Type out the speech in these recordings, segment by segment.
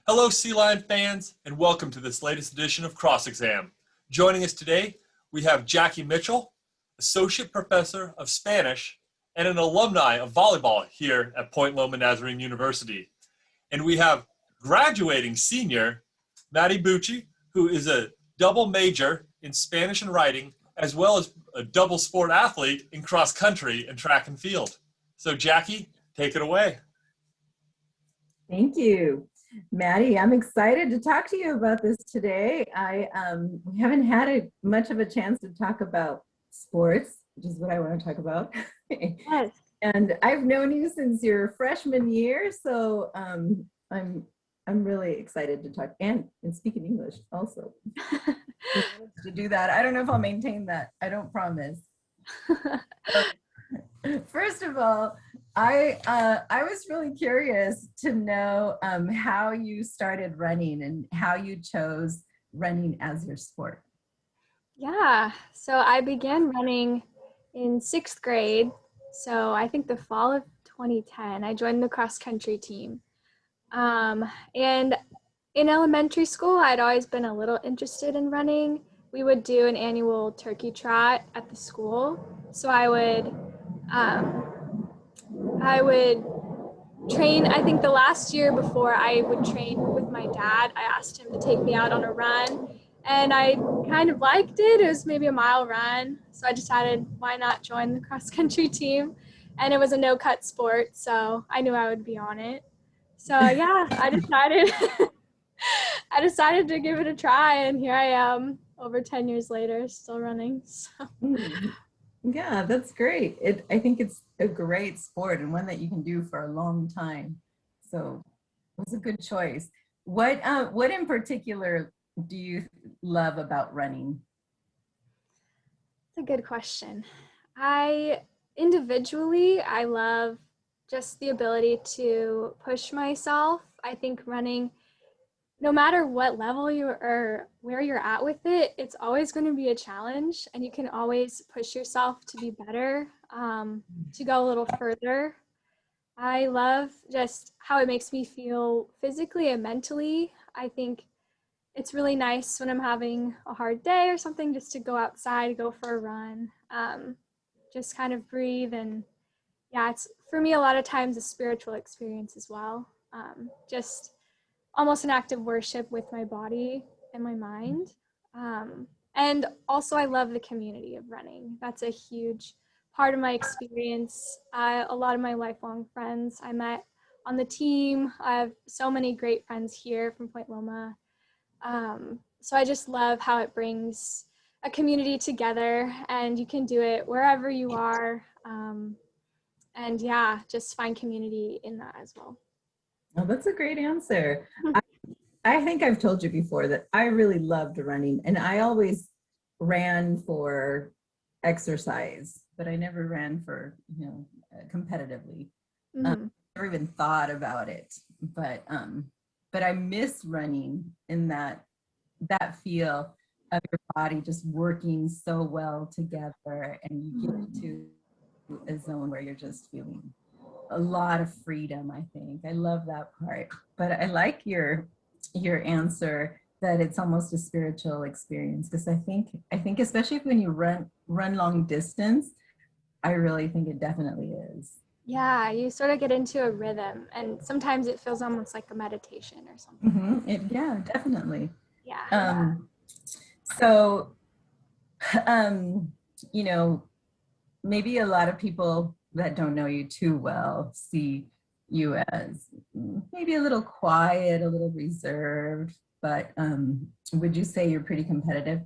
Hello, Sea Lion fans, and welcome to this latest edition of Cross Exam. Joining us today, we have Jacque Mitchell, Associate Professor of Spanish and an alumni of volleyball here at Point Loma Nazarene University. And we have graduating senior Madi Bucci, who is a double major in Spanish and writing, as well as a double sport athlete in cross country and track and field. So Jacque, take it away. Thank you. Madi, I'm excited to talk to you about this today. We haven't had much of a chance to talk about sports, which is what I want to talk about. Yes. And I've known you since your freshman year, so I'm really excited to talk and speak in English also. To do that, I don't know if I'll maintain that. I don't promise. First of all, I was really curious to know how you started running and how you chose running as your sport. Yeah, so I began running in 6th grade. So I think the fall of 2010, I joined the cross country team. And in elementary school, I'd always been a little interested in running. We would do an annual turkey trot at the school. So I would train. I think the last year before I would train with my dad, I asked him to take me out on a run, and I kind of liked it. It was maybe a mile run, so I decided why not join the cross country team, and it was a no-cut sport, so I knew I would be on it. So yeah, I decided to give it a try, and here I am over 10 years later, still running. So. Yeah, that's great. I think it's a great sport and one that you can do for a long time. So it was a good choice. What in particular do you love about running? That's a good question. Individually, I love just the ability to push myself. I think running, no matter what level you or where you're at with it, it's always going to be a challenge, and you can always push yourself to be better, to go a little further. I love just how it makes me feel physically and mentally. I think it's really nice when I'm having a hard day or something just to go outside, go for a run, just kind of breathe. And yeah, it's for me a lot of times a spiritual experience as well. Just almost an act of worship with my body and my mind. And also I love the community of running. That's a huge part of my experience. A lot of my lifelong friends I met on the team. I have so many great friends here from Point Loma. So I just love how it brings a community together, and you can do it wherever you are. And yeah, just find community in that as well. Oh, that's a great answer. I think I've told you before that I really loved running, and I always ran for exercise, but I never ran for, competitively. Never even thought about it, but I miss running in that feel of your body just working so well together, and you get into a zone where you're just feeling a lot of freedom. I think I love that part, but I like your answer that it's almost a spiritual experience, because I think especially when you run long distance, I really think it definitely is. Yeah, you sort of get into a rhythm, and sometimes it feels almost like a meditation or something. Yeah, definitely. Yeah. So, maybe a lot of people that don't know you too well see you as maybe a little quiet, a little reserved, but would you say you're pretty competitive?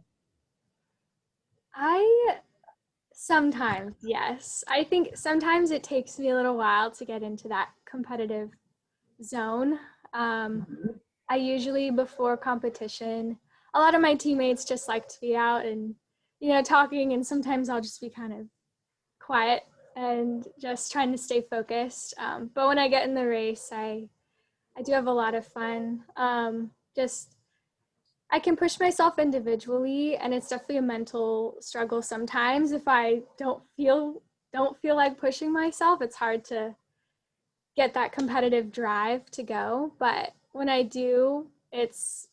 Sometimes, yes. I think sometimes it takes me a little while to get into that competitive zone. I usually, before competition, a lot of my teammates just like to be out and, talking, and sometimes I'll just be kind of quiet and just trying to stay focused. But when I get in the race, I do have a lot of fun. I can push myself individually, and it's definitely a mental struggle sometimes. If I don't feel like pushing myself, it's hard to get that competitive drive to go. But when I do, it's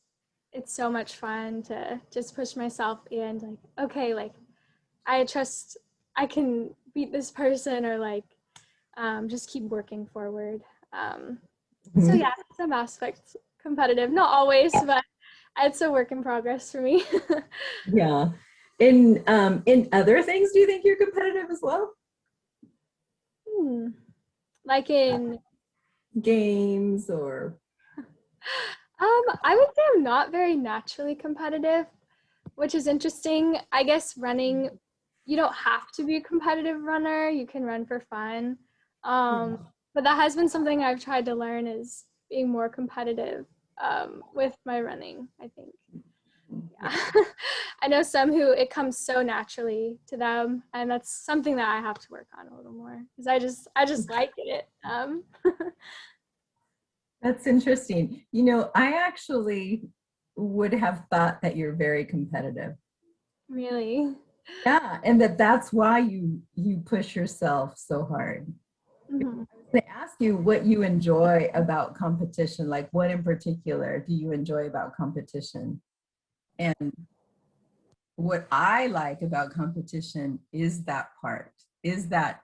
so much fun to just push myself and like, okay, like I trust I can beat this person, or like just keep working forward. So yeah, some aspects competitive, not always, but it's a work in progress for me. Yeah. In other things, do you think you're competitive as well? Like in Games or I would say I'm not very naturally competitive, which is interesting. I guess running, you don't have to be a competitive runner. You can run for fun. But that has been something I've tried to learn, is being more competitive with my running, I think. Yeah. I know some who it comes so naturally to them, and that's something that I have to work on a little more, because I just like it. That's interesting. You know, I actually would have thought that you're very competitive. Really. Yeah, and that's why you push yourself so hard. Mm-hmm. They ask you what you enjoy about competition, like what in particular do you enjoy about competition? And what I like about competition is that part, is that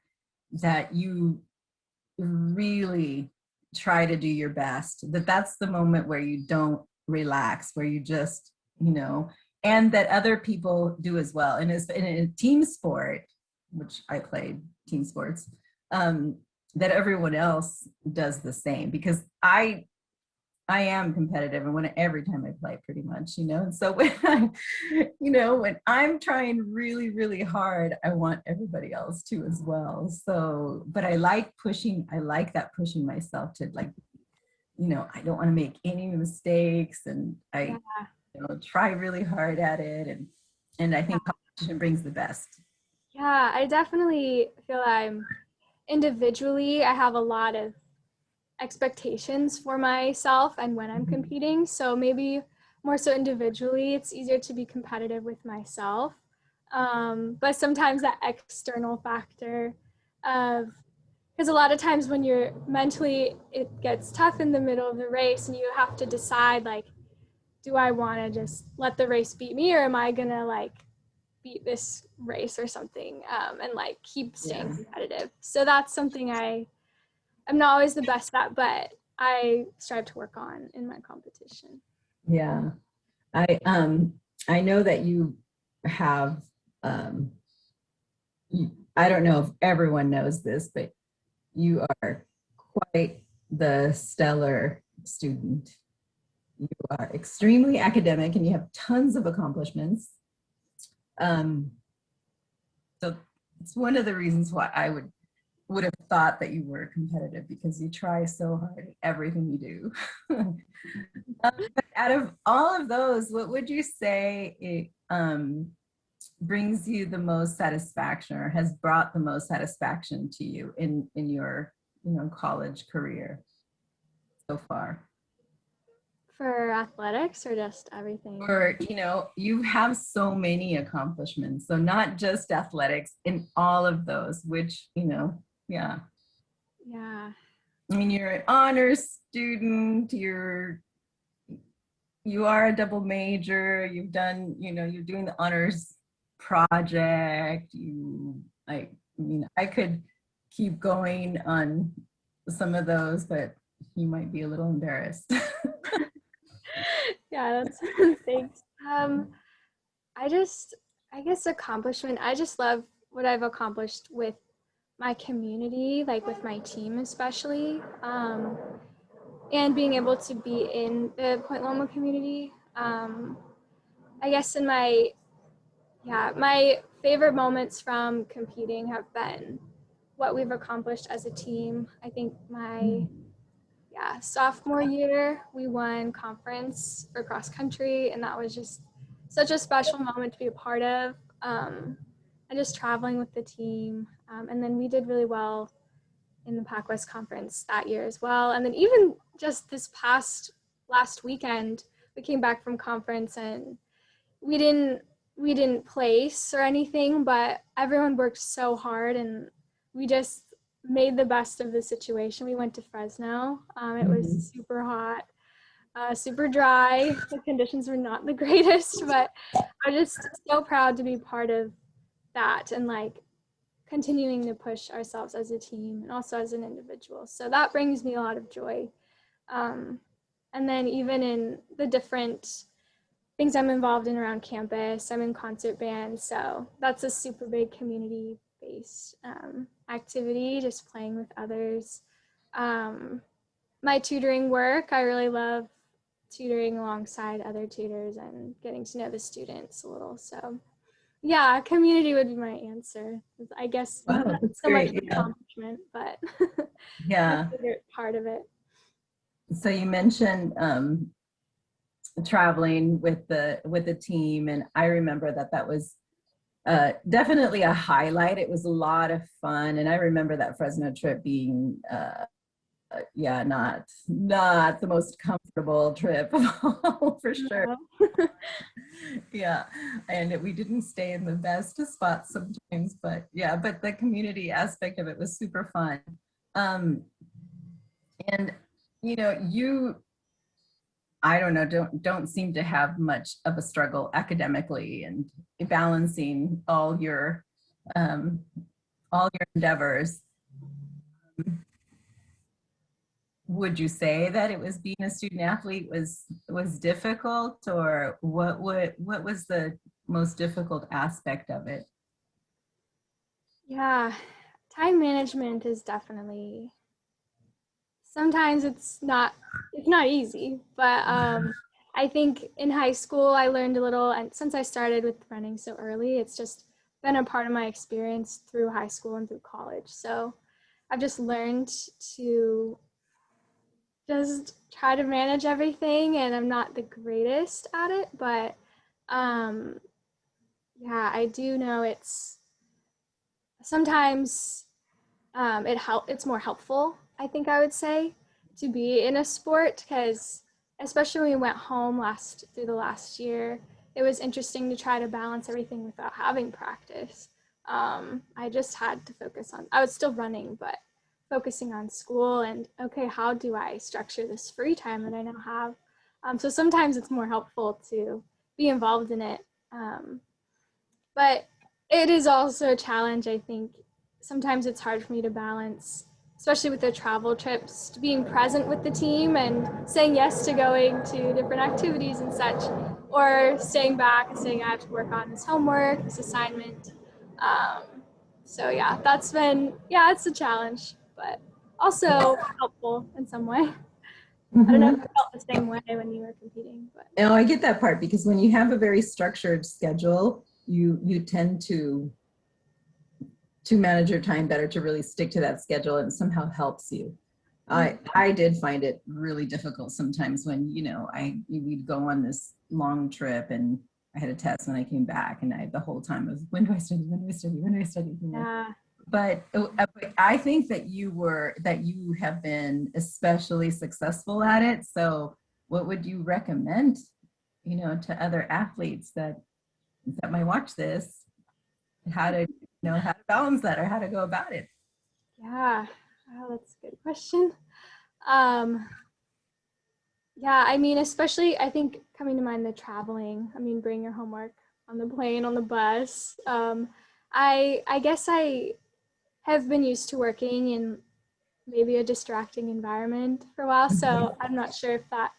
you really try to do your best, that's the moment where you don't relax, where you just, you know, and that other people do as well. And it's in a team sport, which I played team sports, that everyone else does the same, because I am competitive, and every time I play, pretty much, you know. And so when when I'm trying really, really hard, I want everybody else to as well. So, but I like that pushing myself to, like, I don't want to make any mistakes, and I try really hard at it, and I think competition brings the best. Yeah, I definitely feel I'm individually, I have a lot of expectations for myself and when I'm competing. So maybe more so individually, it's easier to be competitive with myself. But sometimes that external factor of, because a lot of times when you're mentally, it gets tough in the middle of the race and you have to decide, like, do I want to just let the race beat me, or am I going to like beat this race or something, and like keep staying competitive. So that's something I'm not always the best at, but I strive to work on in my competition. Yeah. I know that you have I don't know if everyone knows this, but you are quite the stellar student. You are extremely academic and you have tons of accomplishments. So it's one of the reasons why I would have thought that you were competitive, because you try so hard at everything you do. But out of all of those, what would you say brings you the most satisfaction, or has brought the most satisfaction to you in your college career so far? For athletics or just everything? Or you have so many accomplishments, so not just athletics, in all of those, which yeah. I mean, you're an honors student, you are a double major, you've done, you're doing the honors project, I mean, I could keep going on some of those, but you might be a little embarrassed. Yeah, that's thanks. I guess accomplishment, I just love what I've accomplished with my community, like with my team especially, and being able to be in the Point Loma community. I guess in my favorite moments from competing have been what we've accomplished as a team. I think my sophomore year, we won conference for cross country, and that was just such a special moment to be a part of. And just traveling with the team. And then we did really well in the Pac West Conference that year as well. And then even just this last weekend, we came back from conference and we didn't place or anything, but everyone worked so hard and we just made the best of the situation. We went to Fresno. It was super hot. super dry. The conditions were not the greatest, but I'm just so proud to be part of that and like continuing to push ourselves as a team and also as an individual. So that brings me a lot of joy. And then even in the different things I'm involved in around campus, I'm in concert band. So that's a super big community-based activity, just playing with others. My tutoring work, I really love tutoring alongside other tutors and getting to know the students a little. So yeah, community would be my answer. I guess Wow, not that's so much great. an Yeah. accomplishment, but Yeah. my favorite part of it. So you mentioned traveling with the team, and I remember that was definitely a highlight. It was a lot of fun, and I remember that Fresno trip being yeah, not the most comfortable trip for sure. Yeah, and we didn't stay in the best spots sometimes, but yeah, but the community aspect of it was super fun. And you know, I don't know, don't seem to have much of a struggle academically and balancing um, all your endeavors. Would you say that it was being a student athlete was difficult, or what was the most difficult aspect of it? Yeah, time management is definitely, sometimes it's not easy, but I think in high school I learned a little, and since I started with running so early, it's just been a part of my experience through high school and through college. So I've just learned to just try to manage everything, and I'm not the greatest at it, but yeah, I do know it's sometimes it's more helpful, I think I would say, to be in a sport, because especially when we went home through the last year, it was interesting to try to balance everything without having practice. I just had to focus on, I was still running, but focusing on school and, okay, how do I structure this free time that I now have? So sometimes it's more helpful to be involved in it. But it is also a challenge, I think. Sometimes it's hard for me to balance, especially with the travel trips, to being present with the team and saying yes to going to different activities and such, or staying back and saying I have to work on this homework, this assignment. Um, so yeah, it's a challenge, but also helpful in some way. I don't know if you felt the same way when you were competing, but. No, I get that part, because when you have a very structured schedule, you tend to manage your time better, to really stick to that schedule, and somehow helps you. I did find it really difficult sometimes when, you know, we'd go on this long trip and I had a test when I came back, and the whole time was, when do I study? When do I study? When do I study? You know? Yeah. But I think that you have been especially successful at it. So what would you recommend, you know, to other athletes that might watch this, how to, how to balance that, or how to go about it? Yeah, oh, that's a good question. Yeah, I mean, especially I think coming to mind the traveling. I mean, bring your homework on the plane, on the bus. I guess I have been used to working in maybe a distracting environment for a while, so I'm not sure if that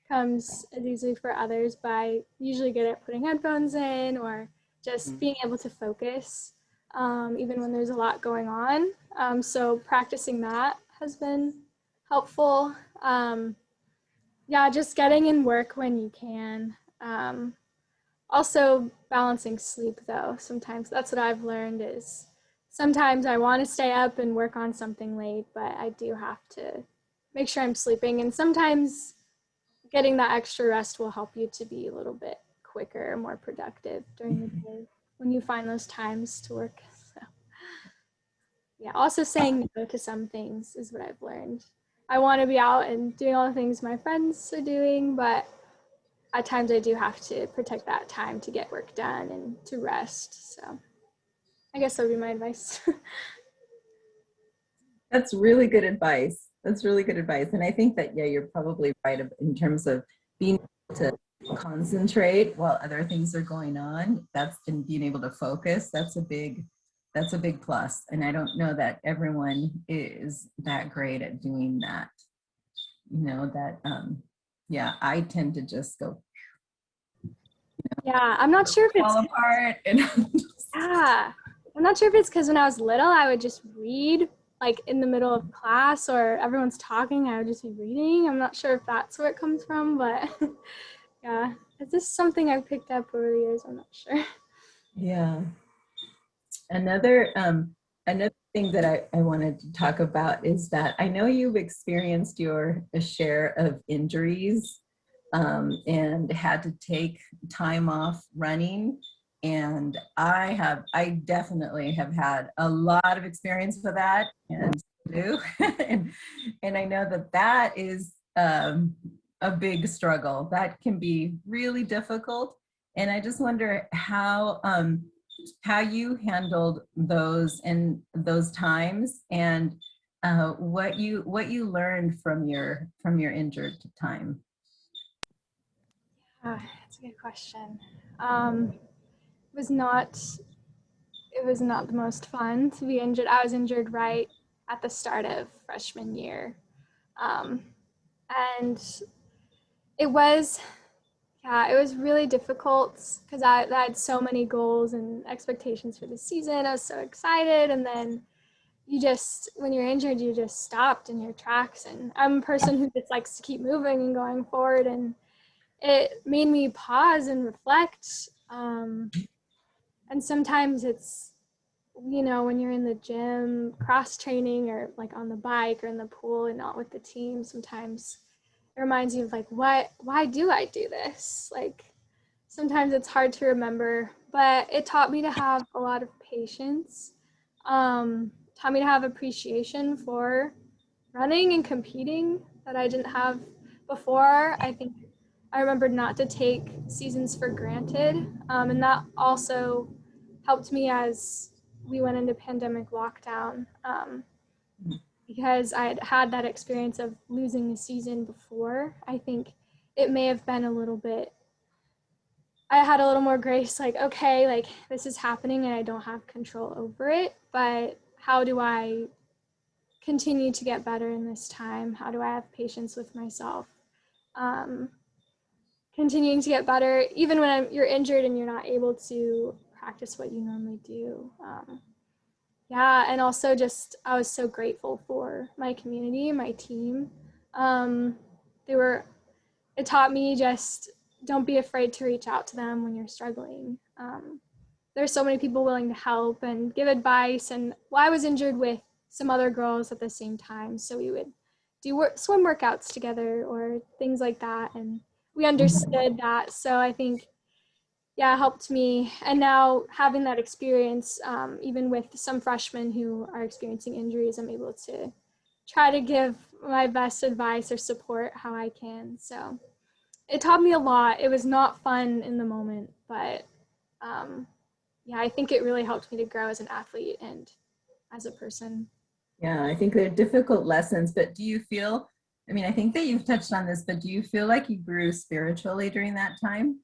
comes as easily for others, but I usually good at putting headphones in or just being able to focus, even when there's a lot going on. So practicing that has been helpful. Yeah, just getting in work when you can. Also balancing sleep though. Sometimes that's what I've learned is sometimes I want to stay up and work on something late, but I do have to make sure I'm sleeping. And sometimes getting that extra rest will help you to be a little bit quicker, more productive during the day when you find those times to work. So yeah, also saying no to some things is what I've learned. I want to be out and doing all the things my friends are doing, but at times I do have to protect that time to get work done and to rest. So I guess that would be my advice. That's really good advice. That's really good advice. And I think that, yeah, you're probably right in terms of being able to concentrate while other things are going on. And being able to focus. That's a big plus. And I don't know that everyone is that great at doing that. Yeah, I tend to just go Yeah, I'm not sure if it's fall apart. And yeah, I'm not sure if it's because when I was little, I would just read like in the middle of class or everyone's talking, I would just be reading. I'm not sure if that's where it comes from, but yeah, it's just something I've picked up over the years. I'm not sure. yeah. Another thing that I wanted to talk about is that I know you've experienced a share of injuries and had to take time off running. And I definitely have had a lot of experience with that and do. and I know that is a big struggle. That can be really difficult. And I just wonder how you handled those times and what you learned from your injured time. That's a good question. It was not the most fun to be injured. I was injured right at the start of freshman year. And it was really difficult because I had so many goals and expectations for the season. I was so excited. And then when you're injured, you just stopped in your tracks. And I'm a person who just likes to keep moving and going forward. And it made me pause and reflect. And sometimes it's, when you're in the gym, cross training or like on the bike or in the pool and not with the team, sometimes it reminds you of like, why do I do this? Like, sometimes it's hard to remember, but it taught me to have a lot of patience, taught me to have appreciation for running and competing that I didn't have before. I think I remembered not to take seasons for granted. And that also helped me as we went into pandemic lockdown, because I had that experience of losing a season before. I think it may have been I had a little more grace, like, okay, like this is happening and I don't have control over it, but how do I continue to get better in this time? How do I have patience with myself? Continuing to get better, even when you're injured and you're not able to practice what you normally do. Yeah, and also I was so grateful for my community, my team. It taught me just don't be afraid to reach out to them when you're struggling. There's so many people willing to help and give advice. And I was injured with some other girls at the same time, so we would do swim workouts together or things like that. And we understood that. So I think, yeah, it helped me. And now having that experience, even with some freshmen who are experiencing injuries, I'm able to try to give my best advice or support how I can. So it taught me a lot. It was not fun in the moment, but yeah, I think it really helped me to grow as an athlete and as a person. Yeah, I think they're difficult lessons, but do you feel, I think that you've touched on this, but do you feel like you grew spiritually during that time?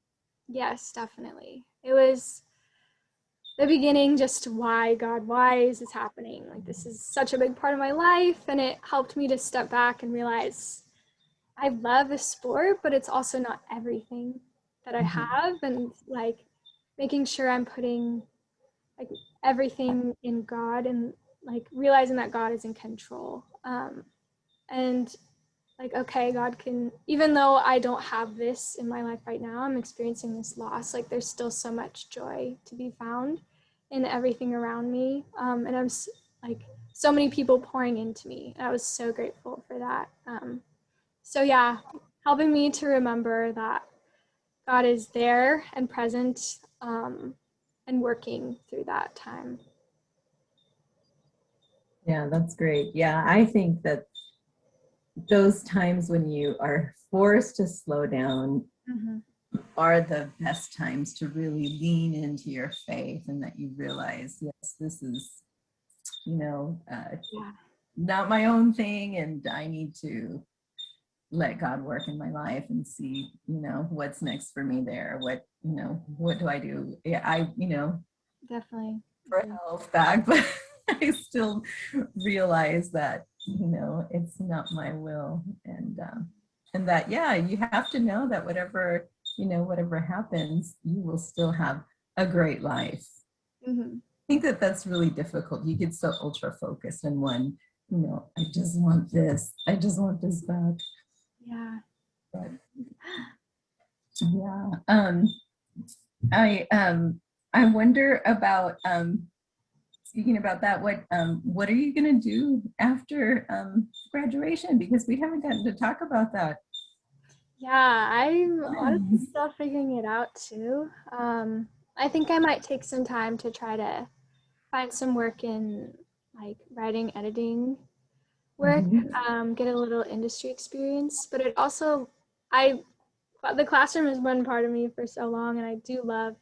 Yes, definitely. It was the beginning, just why is this happening? Like, this is such a big part of my life. And it helped me to step back and realize I love the sport, but it's also not everything that I have. And like making sure I'm putting like everything in God and like realizing that God is in control. And like, okay, God can, even though I don't have this in my life right now, I'm experiencing this loss, like there's still so much joy to be found in everything around me. And I'm like, so many people pouring into me. And I was so grateful for that. So yeah, helping me to remember that God is there and present, and working through that time. Yeah, that's great. Yeah, I think that those times when you are forced to slow down are the best times to really lean into your faith, and that you realize, yes, this is, Yeah. not my own thing, and I need to let God work in my life and see, what's next for me there. What do I do? Yeah, Definitely. for health back, but I still realize that, it's not my will. And that, yeah, you have to know that whatever happens, you will still have a great life. Mm-hmm. I think that that's really difficult. You get so ultra focused in one, I just want this back. Yeah. But, yeah. I wonder about, speaking about that, what are you going to do after graduation? Because we haven't gotten to talk about that. Yeah, I'm honestly still figuring it out too. I think I might take some time to try to find some work in like writing, editing work, get a little industry experience. But the classroom has been part of me for so long, and I do love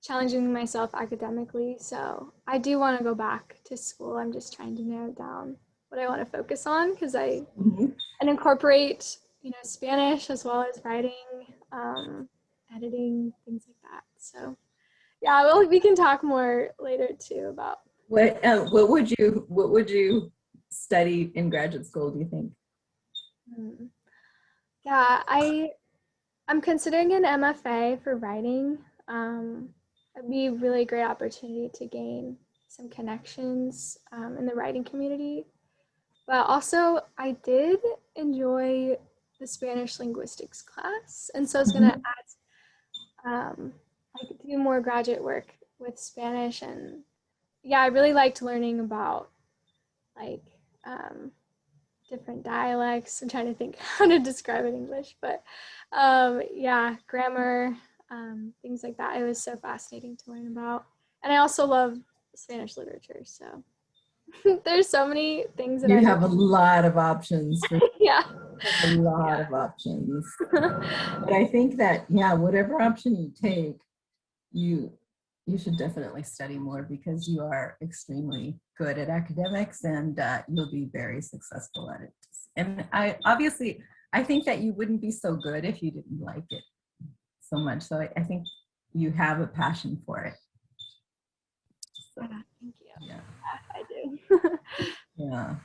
challenging myself academically. So I do want to go back to school. I'm just trying to narrow down what I want to focus on because and incorporate, Spanish as well as writing, editing, things like that. So yeah, well, we can talk more later too about what would you study in graduate school, do you think? Yeah, I'm considering an MFA for writing. It'd be a really great opportunity to gain some connections in the writing community. But also, I did enjoy the Spanish linguistics class, and so I was gonna do more graduate work with Spanish. And yeah, I really liked learning about like different dialects. I'm trying to think how to describe it in English, but yeah, grammar, things like that. It was so fascinating to learn about. And I also love Spanish literature, so there's so many things that you have a lot of options for yeah, a lot of options. But I think that, yeah, whatever option you take, you should definitely study more because you are extremely good at academics, and you'll be very successful at it. And I think that you wouldn't be so good if you didn't like it so much. So I think you have a passion for it. So, thank you. yeah, I do. yeah.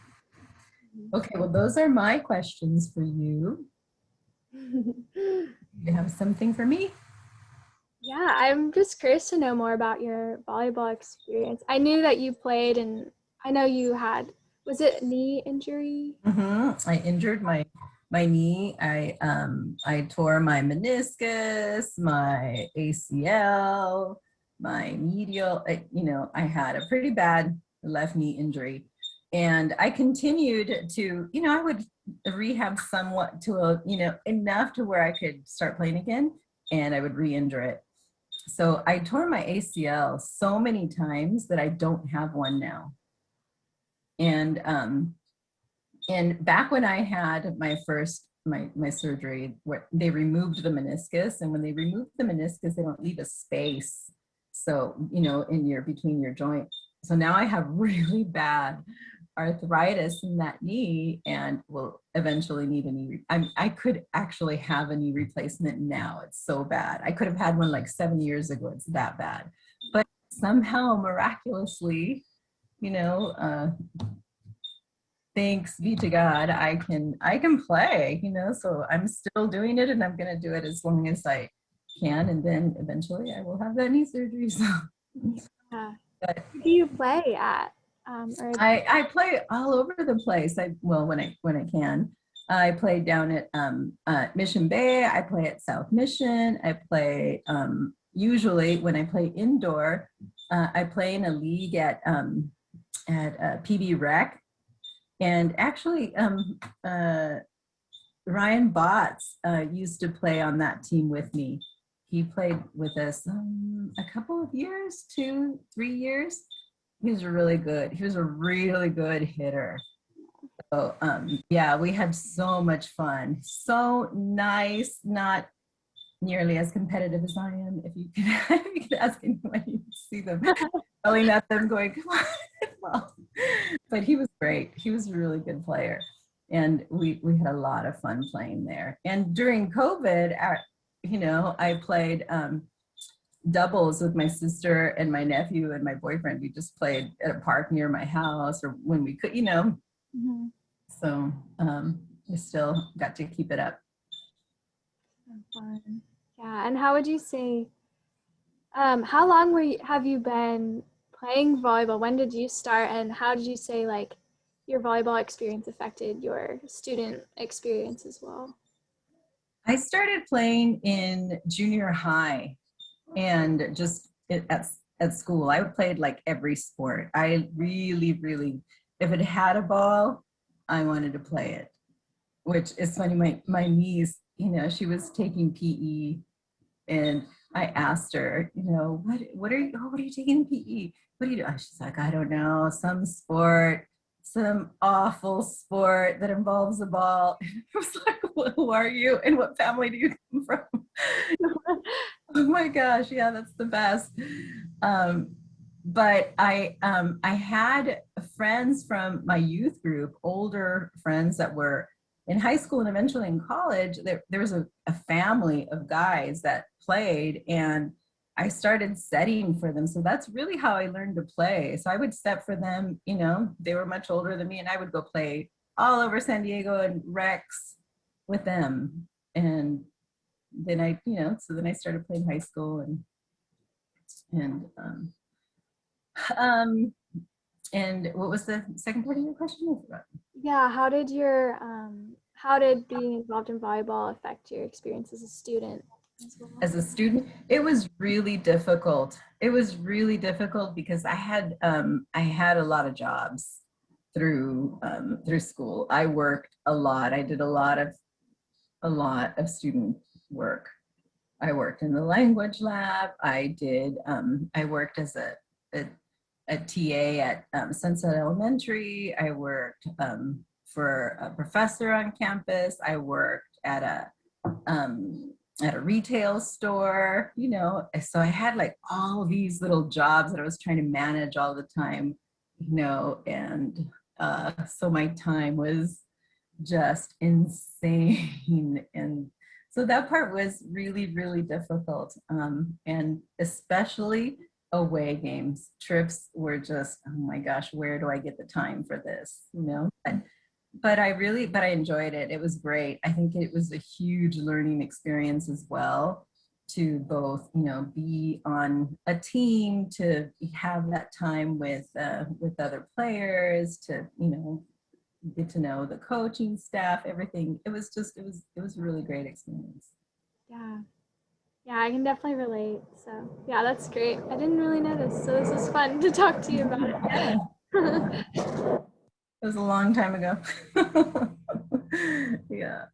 Okay, well, those are my questions for you. You have something for me? Yeah, I'm just curious to know more about your volleyball experience. I knew that you played, and I know you had, was it knee injury? I injured my knee. I tore my meniscus, my ACL, my medial. I had a pretty bad left knee injury, and I continued to, I would rehab somewhat to enough to where I could start playing again, and I would re-injure it. So I tore my ACL so many times that I don't have one now. And back when I had my first my surgery, where they removed the meniscus, and when they remove the meniscus, they don't leave a space, so in between your joint. So now I have really bad arthritis in that knee, and will eventually need a knee. I could actually have a knee replacement now. It's so bad. I could have had one like 7 years ago. It's that bad. But somehow, miraculously, thanks be to God, I can play. So I'm still doing it, and I'm going to do it as long as I can, and then eventually I will have that knee surgery. So Yeah. but Who do you play at? I play all over the place. When I can. I play down at Mission Bay. I play at South Mission. I play usually when I play indoor. I play in a league at PB Rec, and actually Ryan Botts used to play on that team with me. He played with us a couple of years, 2-3 years. He was really good hitter. So yeah, we had so much fun. So nice, not nearly as competitive as I am. If you could ask anyone, you see them yelling at them going, come on, well. But he was great. He was a really good player. And we had a lot of fun playing there. And during COVID, I played doubles with my sister and my nephew and my boyfriend. We just played at a park near my house or when we could, Mm-hmm. So we still got to keep it up. Fun. Yeah. And how would you say, how long have you been playing volleyball? When did you start, and how did you say like your volleyball experience affected your student experience as well? I started playing in junior high and just at school. I played like every sport. I really, if it had a ball, I wanted to play it, which is funny. My niece, she was taking PE, and I asked her, what are you taking in PE? What do you do? She's like, I don't know, some sport, some awful sport that involves a ball. I was like, well, who are you and what family do you come from? Oh my gosh, yeah, that's the best. But I had friends from my youth group, older friends that were in high school and eventually in college. There was a family of guys that played, and I started setting for them. So that's really how I learned to play. So I would set for them, they were much older than me, and I would go play all over San Diego and Rex with them. And then I started playing high school and what was the second part of your question? Yeah, how did being involved in volleyball affect your experience as a student as well? As a student, it was really difficult. It was really difficult because I had a lot of jobs through school. I worked a lot. I did a lot of student work. I worked in the language lab. I worked as a TA at Sunset Elementary. I worked for a professor on campus. I worked at a retail store, so I had like all these little jobs that I was trying to manage all the time, and so my time was just insane. And so that part was really, really difficult. And especially away games. Trips were just, oh my gosh, where do I get the time for this? But I enjoyed it. It was great. I think it was a huge learning experience as well, to both, be on a team, to have that time with other players, to, get to know the coaching staff, everything. It was a really great experience. Yeah, I can definitely relate. So yeah, that's great. I didn't really know this, so this is fun to talk to you about it. It was a long time ago. Yeah.